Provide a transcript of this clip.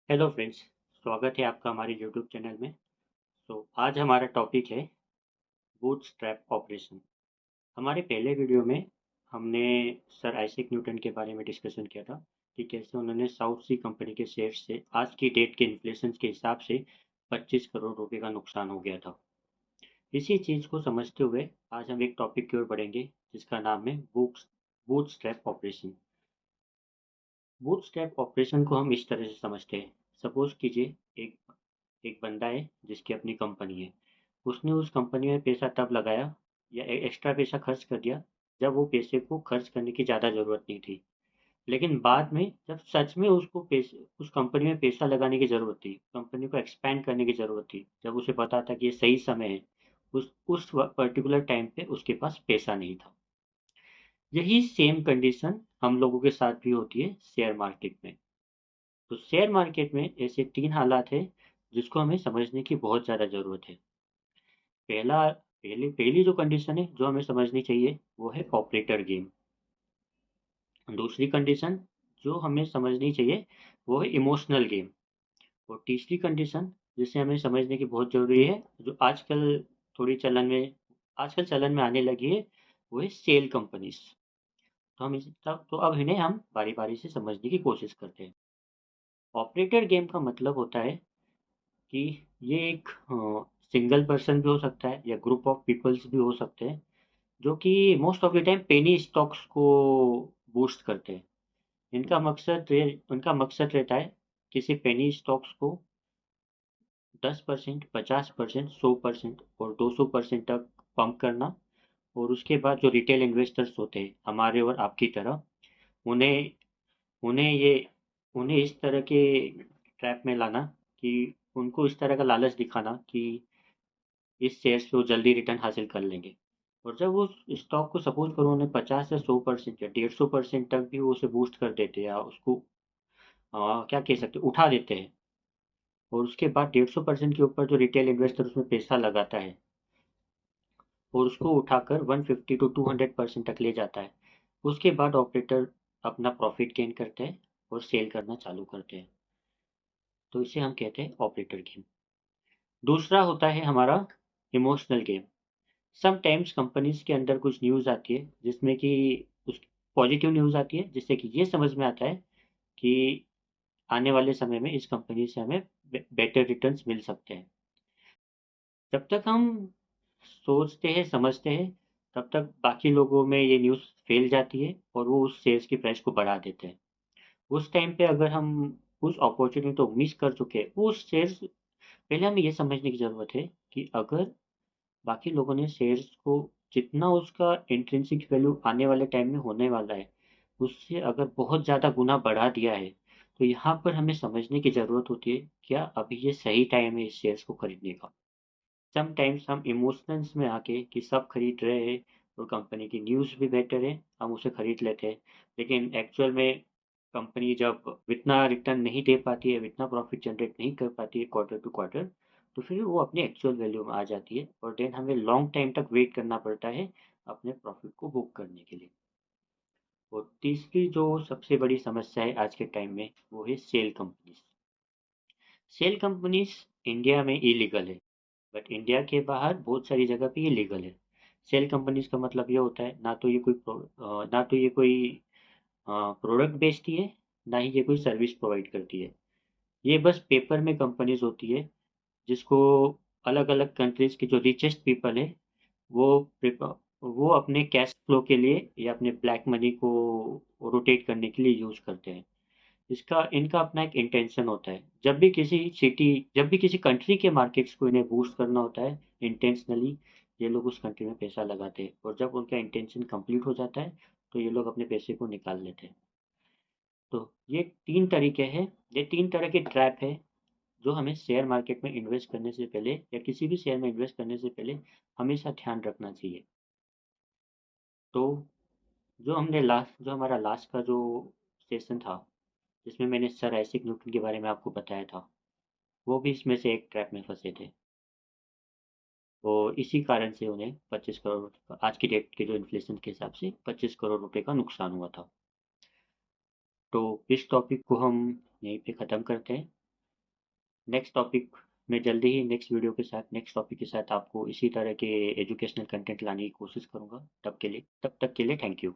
Hello friends. स्वागत है आपका हमारे यूट्यूब चैनल में। आज हमारा टॉपिक है बूटस्ट्रैप ऑपरेशन। हमारे पहले वीडियो में हमने सर आइजैक न्यूटन के बारे में डिस्कशन किया था कि कैसे उन्होंने साउथ सी कंपनी के शेयर से आज की डेट के इन्फ्लेशन के हिसाब से 25 करोड़ रुपए का नुकसान हो गया था। इसी चीज़ को समझते हुए आज हम एक टॉपिक की ओर बढ़ेंगे जिसका नाम है बूटस्ट्रैप ऑपरेशन। बूटस्ट्रैप ऑपरेशन को हम इस तरह से समझते हैं। सपोज कीजिए एक एक बंदा है जिसकी अपनी कंपनी है। उसने उस कंपनी में पैसा तब लगाया या एक्स्ट्रा पैसा खर्च कर दिया जब वो पैसे को खर्च करने की ज़्यादा ज़रूरत नहीं थी। लेकिन बाद में जब सच में उसको पैसे उस कंपनी में पैसा लगाने की ज़रूरत थी, कंपनी को एक्सपेंड करने की ज़रूरत थी, जब उसे पता था कि ये सही समय है, उस पर्टिकुलर टाइम पे उसके पास पैसा नहीं था। यही सेम कंडीशन हम लोगों के साथ भी होती है शेयर मार्केट में। तो शेयर मार्केट में ऐसे तीन हालात है जिसको हमें समझने की बहुत ज़्यादा ज़रूरत है। पहली जो कंडीशन है जो हमें समझनी चाहिए वो है ऑपरेटर गेम। दूसरी कंडीशन जो हमें समझनी चाहिए वो है इमोशनल गेम। और तीसरी कंडीशन जिसे हमें समझने की बहुत ज़रूरी है, जो थोड़ी चलन में आजकल चलन में आने लगी है, वो है सेल कंपनीज। तो अब इन्हें हम बारी बारी से समझने की कोशिश करते हैं। ऑपरेटर गेम का मतलब होता है कि ये एक सिंगल पर्सन भी हो सकता है या ग्रुप ऑफ पीपल्स भी हो सकते हैं, जो कि most of the time penny stocks को बूस्ट करते हैं। उनका मकसद रहता है किसी पेनी स्टॉक्स को 10%, 50%, 100% और 200% तक पंप करना। और उसके बाद जो रिटेल इन्वेस्टर्स होते हैं हमारे और आपकी तरह, उन्हें उन्हें ये उन्हें इस तरह के ट्रैप में लाना कि उनको इस तरह का लालच दिखाना कि इस शेयर्स पे वो जल्दी रिटर्न हासिल कर लेंगे। और जब वो स्टॉक को सपोज करो उन्हें 50 या 100% या 150% तक भी वो उसे बूस्ट कर देते हैं या उसको क्या कह सकते हैं, उठा देते हैं। और उसके बाद 150% के ऊपर जो रिटेल इन्वेस्टर उसमें पैसा लगाता है और उसको उठाकर 150 टू 200% तक ले जाता है। उसके बाद ऑपरेटर अपना प्रॉफिट गेन करते हैं और सेल करना चालू करते हैं। तो इसे हम कहते हैं ऑपरेटर गेम। दूसरा होता है हमारा इमोशनल गेम। समटाइम्स कंपनीज के अंदर कुछ न्यूज़ आती है जिसमें कि उस पॉजिटिव न्यूज़ आती है जिससे कि ये समझ में आता है कि आने वाले समय में इस कंपनी से हमें बेटर रिटर्न्स मिल सकते हैं। जब तक हम सोचते हैं समझते हैं तब तक बाकी लोगों में ये न्यूज़ फैल जाती है और वो उस शेयर्स की प्राइस को बढ़ा देते हैं। उस टाइम पे अगर हम उस अपॉर्चुनिटी को मिस कर चुके हैं, उस शेयर्स पहले हमें ये समझने की ज़रूरत है कि अगर बाकी लोगों ने शेयर्स को जितना उसका इंट्रिंसिक वैल्यू आने वाले टाइम में होने वाला है, उससे अगर बहुत ज़्यादा गुना बढ़ा दिया है, तो यहाँ पर हमें समझने की ज़रूरत होती है, क्या अभी ये सही टाइम है इस शेयर्स को खरीदने का? समटाइम्स हम इमोशंस में आके कि सब खरीद रहे हैं और कंपनी की न्यूज़ भी बेटर है, हम उसे खरीद लेते हैं। लेकिन एक्चुअल में कंपनी जब इतना रिटर्न नहीं दे पाती है, इतना प्रॉफिट जनरेट नहीं कर पाती है क्वार्टर टू क्वार्टर, तो फिर वो अपने एक्चुअल वैल्यू में आ जाती है और देन हमें लॉन्ग टाइम तक वेट करना पड़ता है अपने प्रॉफिट को बुक करने के लिए। और तीसरी जो सबसे बड़ी समस्या है आज के टाइम में वो है shell companies. Shell companies India में इलीगल है, बट इंडिया के बाहर बहुत सारी जगह पे ये लीगल है। सेल कंपनीज का मतलब ये होता है ना तो ये कोई प्रोडक्ट बेचती है, ना ही ये कोई सर्विस प्रोवाइड करती है। ये बस पेपर में कंपनीज होती है जिसको अलग अलग कंट्रीज के जो रिचेस्ट पीपल है वो वो अपने कैश फ्लो के लिए या अपने ब्लैक मनी को रोटेट करने के लिए यूज करते हैं। इसका इनका अपना एक इंटेंशन होता है। जब भी किसी कंट्री के मार्केट्स को इन्हें बूस्ट करना होता है इंटेंशनली, ये लोग उस कंट्री में पैसा लगाते हैं और जब उनका इंटेंशन कंप्लीट हो जाता है तो ये लोग अपने पैसे को निकाल लेते हैं। तो ये तीन तरीके हैं, ये तीन तरह के ट्रैप है जो हमें शेयर मार्केट में इन्वेस्ट करने से पहले या किसी भी शेयर में इन्वेस्ट करने से पहले हमेशा ध्यान रखना चाहिए। तो जो हमारा लास्ट का जो सेशन था जिसमें मैंने सर आइजैक न्यूटन के बारे में आपको बताया था, वो भी इसमें से एक ट्रैप में फंसे थे। और इसी कारण से उन्हें 25 करोड़, आज की डेट के जो इन्फ्लेशन के हिसाब से 25 करोड़ रुपए का नुकसान हुआ था। तो इस टॉपिक को हम यहीं पे ख़त्म करते हैं। नेक्स्ट टॉपिक मैं जल्दी ही नेक्स्ट वीडियो के साथ नेक्स्ट टॉपिक के साथ आपको इसी तरह के एजुकेशनल कंटेंट लाने की कोशिश करूंगा। तब तक के लिए थैंक यू।